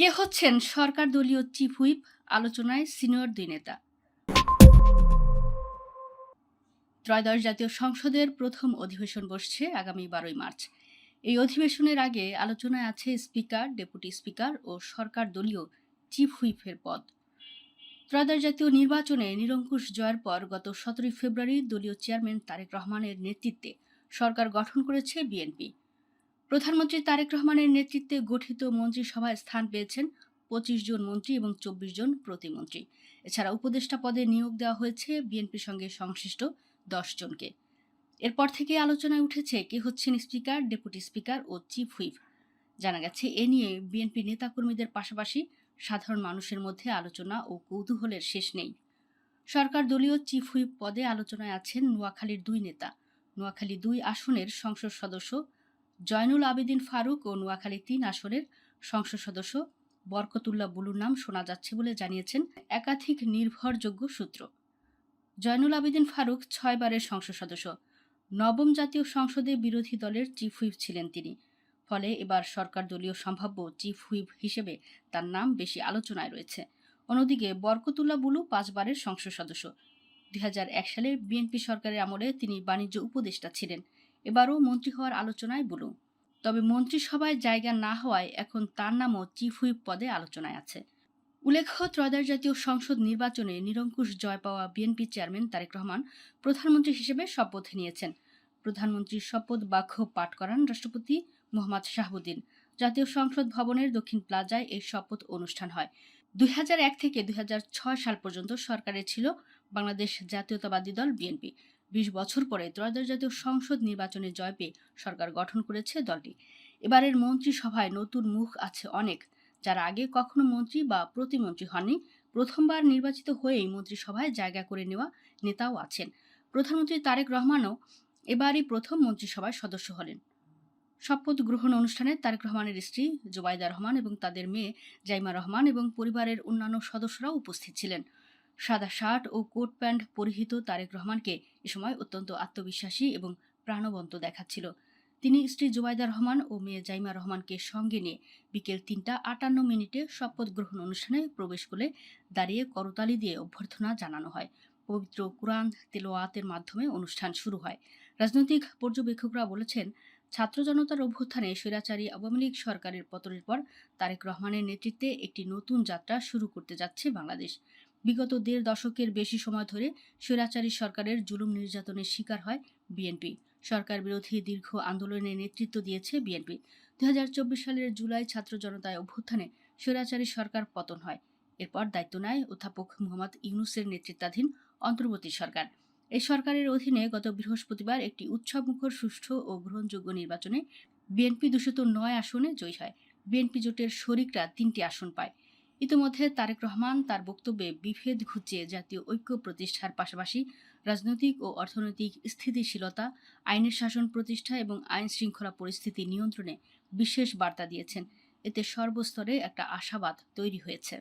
কে হচ্ছেন সরকার দলীয় chief whip? আলোচনায় সিনিয়র দুই নেতা। ত্রয়োদশ জাতীয় সংসদের প্রথম অধিবেশন বসছে আগামী 12ই মার্চ। এই অধিবেশনের আগে আলোচনায় আছে স্পিকার, ডেপুটি স্পিকার ও সরকার দলীয় চিফ হুইপের পদ। ত্রয়োদশ জাতীয় নির্বাচনে নিরঙ্কুশ জয়ের পর গত 17 ফেব্রুয়ারি দলীয় চেয়ারম্যান তারেক রহমানের নেতৃত্বে সরকার গঠন করেছে বিএনপি। প্রধানমন্ত্রী তারেক রহমানের নেতৃত্বে গঠিত মন্ত্রিসভায় স্থান পেয়েছেন 25 জন মন্ত্রী এবং 24 জন প্রতিমন্ত্রী। এছাড়া উপদেষ্টা পদে নিয়োগ দেওয়া হয়েছে বিএনপির সঙ্গে সংশ্লিষ্ট 10 জনকে। এরপর থেকে আলোচনায় উঠেছে কে হচ্ছেন স্পিকার, ডেপুটি স্পিকার ও চিফ হুইপ। জানা গেছে এ নিয়ে বিএনপি নেতাকর্মীদের পাশাপাশি সাধারণ মানুষের মধ্যে আলোচনা ও কৌতূহলের শেষ নেই। সরকার দলীয় চিফ হুইপ পদে আলোচনায় আছেন নোয়াখালীর দুই নেতা। নোয়াখালী 2 আসনের সংসদ সদস্য জয়নুল আবেদিন ফারুক ও নোয়াখালী 3 আসনের সংসদ সদস্য বরকতুল্লাহ বুলুর নাম শোনা যাচ্ছে বলে জানিয়েছেন একাধিক নির্ভরযোগ্য সূত্র। জয়নুল আবেদিন ফারুক 6 বারের সংসদ সদস্য। নবম জাতীয় সংসদে বিরোধী দলের চিফ হুইপ ছিলেন তিনি। ফলে এবার সরকার দলীয় সম্ভাব্য চিফ হুইপ হিসেবে তার নাম বেশি আলোচনায় রয়েছে। অন্যদিকে বরকতুল্লাহ বুলু 5 বারের সংসদ সদস্য। 2001 সালে বিএনপি সরকারের আমলে তিনি বাণিজ্য উপদেষ্টা ছিলেন। এবারও মন্ত্রী হওয়ার আলোচনায় বুলু। তবে মন্ত্রিসভায় জায়গা না হওয়ায় এখন তার নামও চিফ হুইপ পদে আলোচনায় আছে। উল্লেখ্য, ত্রয়োদশ জাতীয় সংসদ নির্বাচনে নিরঙ্কুশ জয় পাওয়া বিএনপি চেয়ারম্যান তারেক রহমান প্রধানমন্ত্রী হিসেবে শপথ নিয়েছেন। প্রধানমন্ত্রীর শপথ বাক্য পাঠ করান রাষ্ট্রপতি মোহাম্মদ শাহাবুদ্দিন। জাতীয় সংসদ ভবনের দক্ষিণ প্লাজায় এই শপথ অনুষ্ঠান হয়। 2001 থেকে 2006 সাল পর্যন্ত সরকারে ছিল বাংলাদেশ জাতীয়তাবাদী দল বিএনপি। 20 বছর পরে ত্রয়োদশ জাতীয় সংসদ নির্বাচনে জয় পেয়ে সরকার গঠন করেছে দলটি। এবারের মন্ত্রিসভায় নতুন মুখ আছে অনেক, যারা আগে কখনো মন্ত্রী বা প্রতিমন্ত্রী হননি। প্রথমবার নির্বাচিত হয়েই মন্ত্রিসভায় জায়গা করে নেওয়া নেতাও আছেন। প্রধানমন্ত্রী তারেক রহমানও এবারই প্রথম মন্ত্রিসভার সদস্য হলেন। শপথ গ্রহণ অনুষ্ঠানে তারেক রহমানের স্ত্রী জুবাইদা রহমান এবং তাদের মেয়ে জাইমা রহমান এবং পরিবারের অন্যান্য সদস্যরাও উপস্থিত ছিলেন। সাদা শার্ট ও কোট প্যান্ট পরিহিত তারেক রহমানকে এ সময় অত্যন্ত আত্মবিশ্বাসী এবং প্রাণবন্ত দেখাচ্ছিল। তিনি স্ত্রী জুবাইদা রহমান ও মেয়ে জাইমা রহমানকে সঙ্গে নিয়ে বিকেল 3টা 58 শপথ গ্রহণ অনুষ্ঠানে প্রবেশ করে দাঁড়িয়ে করতালি দিয়ে অভ্যর্থনা জানানো হয়। পবিত্র কুরআন তেলাওয়াতের মাধ্যমে অনুষ্ঠান শুরু হয়। রাজনৈতিক পর্যবেক্ষকরা বলেছেন, ছাত্র জনতার অভ্যুত্থানে স্বৈরাচারী আওয়ামী লীগ সরকারের পতনের পর তারেক রহমানের নেতৃত্বে একটি নতুন যাত্রা শুরু করতে যাচ্ছে বাংলাদেশ। বিগত 1.5 দশকের বেশি সময় ধরে স্বৈরাচারী সরকারের জুলুম নির্যাতনের শিকার হয় বিএনপি। সরকার বিরোধী দীর্ঘ আন্দোলনের নেতৃত্ব দিয়েছে বিএনপি। 2024 সালের জুলাই ছাত্র জনতায় অভ্যুত্থানে স্বৈরাচারী সরকার পতন হয়। এরপর দায়িত্ব নেয় অধ্যাপক মোহাম্মদ ইউনূসের নেতৃত্বাধীন অন্তর্বর্তী সরকার। এই সরকারের অধীনে গত বৃহস্পতিবার একটি উৎসবমুখর সুষ্ঠু ও গ্রহণযোগ্য নির্বাচনে বিএনপি 209 আসনে জয়ী হয়। বিএনপি জোটের শরিকরা 3টি আসন পায়। ইতিমধ্যে তারেক রহমান তার বক্তব্যে বিভেদ ঘুচিয়ে জাতীয় ঐক্য প্রতিষ্ঠার পাশাপাশি রাজনৈতিক ও অর্থনৈতিক স্থিতিশীলতা, আইনের শাসন প্রতিষ্ঠা এবং আইন শৃঙ্খলা পরিস্থিতি নিয়ন্ত্রণে বিশেষ বার্তা দিয়েছেন। এতে সর্বস্তরে একটা আশাবাদ তৈরি হয়েছে।